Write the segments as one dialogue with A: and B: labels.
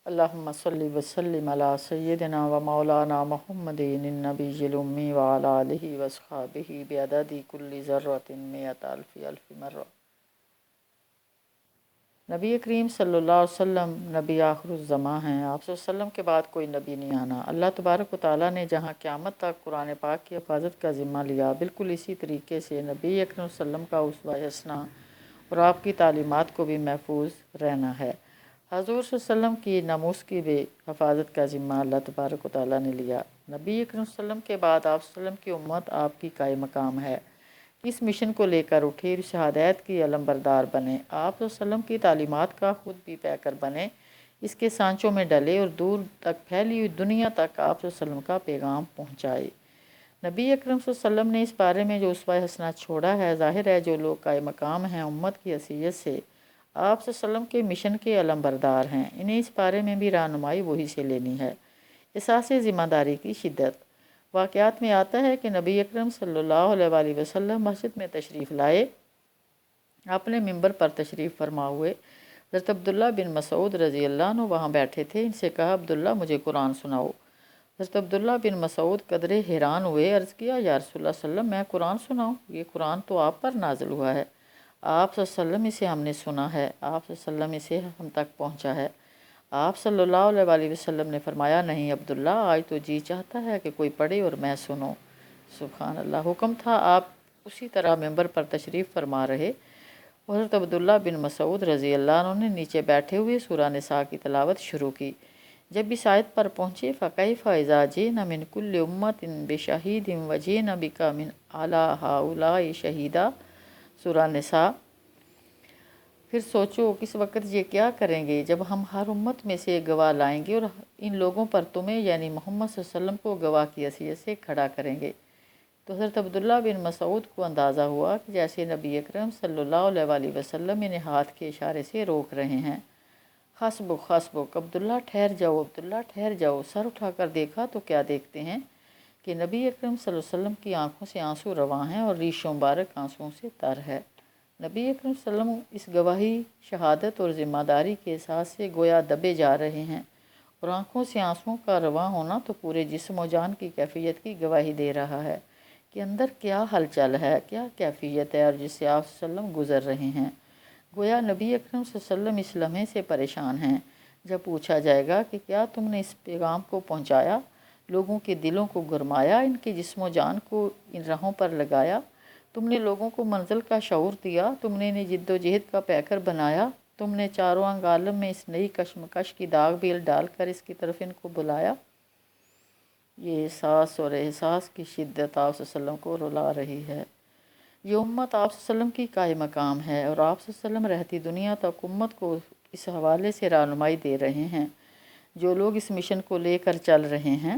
A: اللہم صلی وسلم علی سیدنا و مولانا محمد النبی الامی وعلی آلہ واصحابہ بعدد کل ذرۃ مئۃ الف الف مرہ۔ نبی کریم صلی اللہ علیہ وسلم نبی آخر الزماں ہیں۔ آپ صلی اللہ علیہ وسلم کے بعد کوئی نبی نہیں آنا۔ اللہ تبارک و تعالیٰ نے جہاں قیامت تک قرآن پاک کی حفاظت کا ذمہ لیا، بالکل اسی طریقے سے نبی اکرم صلی اللہ علیہ وسلم کا اسوہ حسنہ اور آپ کی تعلیمات کو بھی محفوظ رہنا ہے۔ حضور صلی اللہ علیہ وسلم کی ناموس کی بھی حفاظت کا ذمہ اللہ تبارک و تعالیٰ نے لیا۔ نبی اکرم صلی اللہ علیہ وسلم کے بعد آپ صلی اللہ علیہ وسلم کی امت آپ کی قائم مقام ہے۔ اس مشن کو لے کر اٹھے، شہادت کی علم بردار بنے، آپ صلی اللہ علیہ وسلم کی تعلیمات کا خود بھی پیکر بنے، اس کے سانچوں میں ڈلے اور دور تک پھیلی ہوئی دنیا تک آپ صلی اللہ علیہ وسلم کا پیغام پہنچائے۔ نبی اکرم صلی اللہ علیہ وسلم نے اس بارے میں جو اسوہ حسنہ چھوڑا ہے، ظاہر ہے جو لوگ قائم مقام ہیں امت کی حیثیت سے، آپ صلی اللہ علیہ وسلم کے مشن کے علم بردار ہیں، انہیں اس بارے میں بھی رہنمائی وہی سے لینی ہے۔ احساس ذمہ داری کی شدت۔ واقعات میں آتا ہے کہ نبی اکرم صلی اللہ علیہ وسلم مسجد میں تشریف لائے، اپنے ممبر پر تشریف فرما ہوئے۔ حضرت عبداللہ بن مسعود رضی اللہ عنہ وہاں بیٹھے تھے، ان سے کہا عبداللہ مجھے قرآن سناؤ۔ حضرت عبداللہ بن مسعود قدرے حیران ہوئے، عرض کیا یا رسول اللہ صلی اللہ علیہ وسلم میں قرآن سناؤں؟ یہ قرآن تو آپ پر نازل ہوا ہے، آپ صلی اللہ علیہ وسلم اسے ہم نے سنا ہے، آپ صلی اللہ علیہ وسلم اسے ہم تک پہنچا ہے۔ آپ صلی اللہ علیہ وسلم نے فرمایا نہیں عبداللہ، آج تو جی چاہتا ہے کہ کوئی پڑھے اور میں سنوں۔ سبحان اللہ۔ حکم تھا آپ اسی طرح ممبر پر تشریف فرما رہے۔ حضرت عبداللہ بن مسعود رضی اللہ عنہ نے نیچے بیٹھے ہوئے سورہ نساء کی تلاوت شروع کی۔ جب اس آیت پر پہنچے فَكَيْفَ إِذَا جِئْنَا مِنْ كُلِّ أُمَّةٍ بِشَهِيدٍ وَجِئْنَا بِكَ مِنْ عَلَىٰ هَٰؤُلَاءِ شَهِيدًا، سورہ نساء۔ پھر سوچو کس وقت یہ کیا کریں گے جب ہم ہر امت میں سے گواہ لائیں گے اور ان لوگوں پر تمہیں یعنی محمد صلی اللہ علیہ وسلم کو گواہ کی حیثیت سے کھڑا کریں گے۔ تو حضرت عبداللہ بن مسعود کو اندازہ ہوا کہ جیسے نبی اکرم صلی اللہ علیہ وسلم انہیں ہاتھ کے اشارے سے روک رہے ہیں۔ حسبک حسبک، عبداللہ ٹھہر جاؤ، عبداللہ ٹھہر جاؤ۔ سر اٹھا کر دیکھا تو کیا دیکھتے ہیں کہ نبی اکرم صلی اللہ علیہ وسلم کی آنکھوں سے آنسو رواں ہیں اور ریش مبارک آنسوؤں سے تر ہے۔ نبی اکرم صلی اللہ علیہ وسلم اس گواہی، شہادت اور ذمہ داری کے احساس سے گویا دبے جا رہے ہیں، اور آنکھوں سے آنسوؤں کا رواں ہونا تو پورے جسم و جان کی کیفیت کی گواہی دے رہا ہے کہ اندر کیا ہلچل ہے، کیا کیفیت ہے اور جس سے آپ صلی اللہ علیہ وسلم گزر رہے ہیں۔ گویا نبی اکرم صلی اللہ علیہ وسلم اس لمحے سے پریشان ہیں جب پوچھا جائے گا کہ کیا تم نے اس پیغام کو پہنچایا، لوگوں کے دلوں کو گرمایا، ان کے جسم و جان کو ان راہوں پر لگایا، تم نے لوگوں کو منزل کا شعور دیا، تم نے انہیں جد و جہد کا پیکر بنایا، تم نے چاروں انگ عالم میں اس نئی کشمکش کی داغ بیل ڈال کر اس کی طرف ان کو بلایا۔ یہ احساس اور احساس کی شدت آپ صلی اللہ علیہ وسلم کو رلا رہی ہے۔ یہ امت آپ صلی اللہ علیہ وسلم کی قائم مقام ہے اور آپ صلی اللہ علیہ وسلم رہتی دنیا تک امت کو اس حوالے سے رہنمائی دے رہے ہیں۔ جو لوگ اس مشن کو لے کر چل رہے ہیں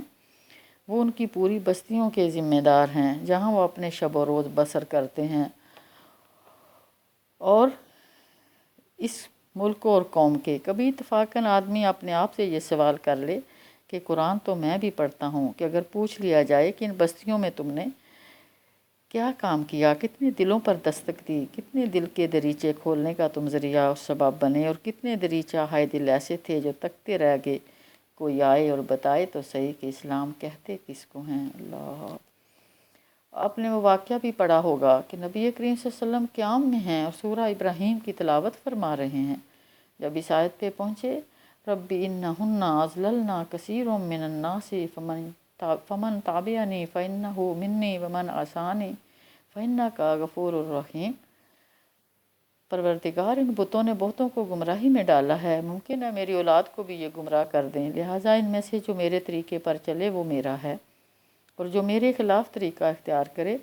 A: وہ ان کی پوری بستیوں کے ذمہ دار ہیں، جہاں وہ اپنے شب و روز بسر کرتے ہیں، اور اس ملک اور قوم کے۔ کبھی اتفاقاً آدمی اپنے آپ سے یہ سوال کر لے کہ قرآن تو میں بھی پڑھتا ہوں، کہ اگر پوچھ لیا جائے کہ ان بستیوں میں تم نے کیا کام کیا، کتنے دلوں پر دستک دی، کتنے دل کے دریچے کھولنے کا تم ذریعہ اور سبب بنے، اور کتنے دریچہ ہائے دل ایسے تھے جو تکتے رہ گئے، کوئی آئے اور بتائے تو صحیح کہ اسلام کہتے کس کو ہیں۔ اللہ، آپ نے وہ واقعہ بھی پڑھا ہوگا کہ نبی کریم صلی اللہ علیہ وسلم قیام میں ہیں اور سورہ ابراہیم کی تلاوت فرما رہے ہیں۔ جب اس آیت پہ پہنچے رب انہن اضللن کثیر من الناس فمن تابعنی فانہ منی ومن عصانی فانک غفور الرحیم، پروردگار ان بتوں نے بہتوں کو گمراہی میں ڈالا ہے، ممکن ہے میری اولاد کو بھی یہ گمراہ کر دیں، لہٰذا ان میں سے جو میرے طریقے پر چلے وہ میرا ہے، اور جو میرے خلاف طریقہ اختیار کرے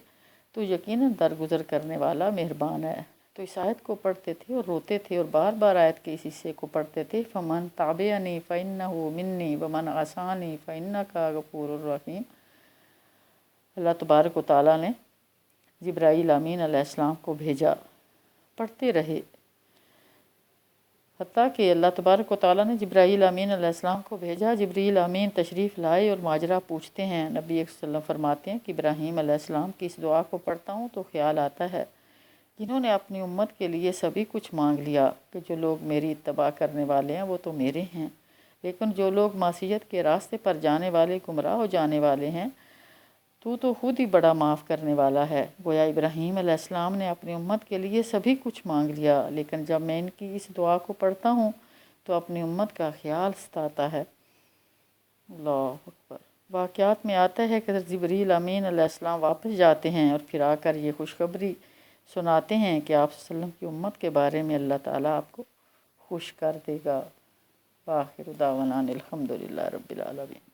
A: تو یقیناً درگزر کرنے والا مہربان ہے۔ تو اس آیت کو پڑھتے تھے اور روتے تھے اور بار بار آیت کے اس حصے کو پڑھتے تھے، فمن تابعنی فانہ منی ومن عصانی فانک غفور الرحیم۔ اللہ تبارک و تعالیٰ نے جبرائیل امین علیہ السلام کو بھیجا، پڑھتے رہے، حتیٰ کہ اللہ تبارک و تعالیٰ نے جبرائیل امین علیہ السلام کو بھیجا۔ جبرائیل امین تشریف لائے اور ماجرا پوچھتے ہیں۔ نبی صلی اللہ علیہ وسلم فرماتے ہیں کہ ابراہیم علیہ السلام کی اس دعا کو پڑھتا ہوں تو خیال آتا ہے جنہوں نے اپنی امت کے لیے سبھی کچھ مانگ لیا کہ جو لوگ میری اتباع کرنے والے ہیں وہ تو میرے ہیں، لیکن جو لوگ معصیت کے راستے پر جانے والے گمراہ ہو جانے والے ہیں تو خود ہی بڑا معاف کرنے والا ہے۔ گویا ابراہیم علیہ السلام نے اپنی امت کے لیے سبھی کچھ مانگ لیا، لیکن جب میں ان کی اس دعا کو پڑھتا ہوں تو اپنی امت کا خیال ستاتا ہے۔ اللہ اکبر۔ واقعات میں آتا ہے کہ جبریل امین علیہ السلام واپس جاتے ہیں اور پھر آ کر یہ خوشخبری سناتے ہیں کہ آپ صلی اللہ علیہ وسلم کی امت کے بارے میں اللہ تعالیٰ آپ کو خوش کر دے گا۔ وآخر دعوانا الحمدللہ رب العالمین۔